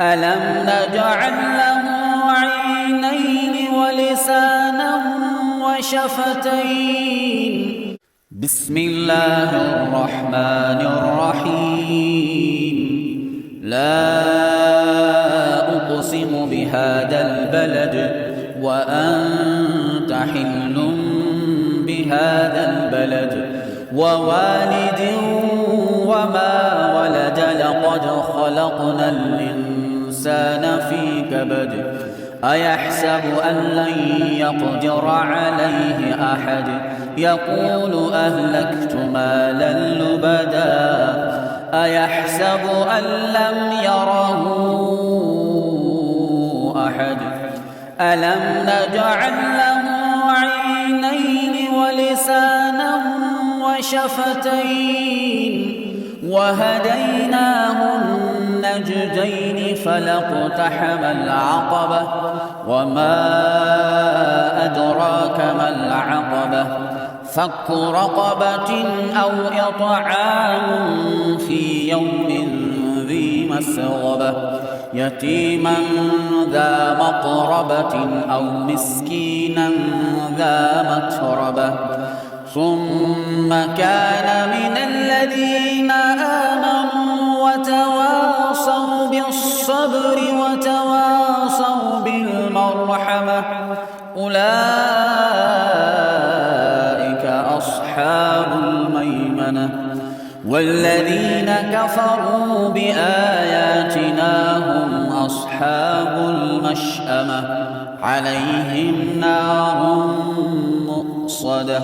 ألم نجعل له عينين ولسانا وشفتين بسم الله الرحمن الرحيم لا أقسم بهذا البلد وأنت حل بهذا البلد ووالد وما ولد لقد خلقنا الإنسان في كبد أيحسب أن لن يقدر عليه أحد يقول أهلكت مالا لبدا أيحسب أن لم يره أحد ألم نجعل له عينين ولسانا وشفتين وهديناه النجدين فلاقتحم العقبة وما أدراك ما العقبة فك رقبة أو إطعام في يوم ذي مسغبة يتيما ذا مقربة أو مسكينا ذا متربة ثم كان من الذين آمنوا وتواصوا بالصبر وتواصوا بالمرحمة أولئك أصحاب الميمنة والذين كفروا بآياتنا هم أصحاب المشأمة عليهم نار مؤصدة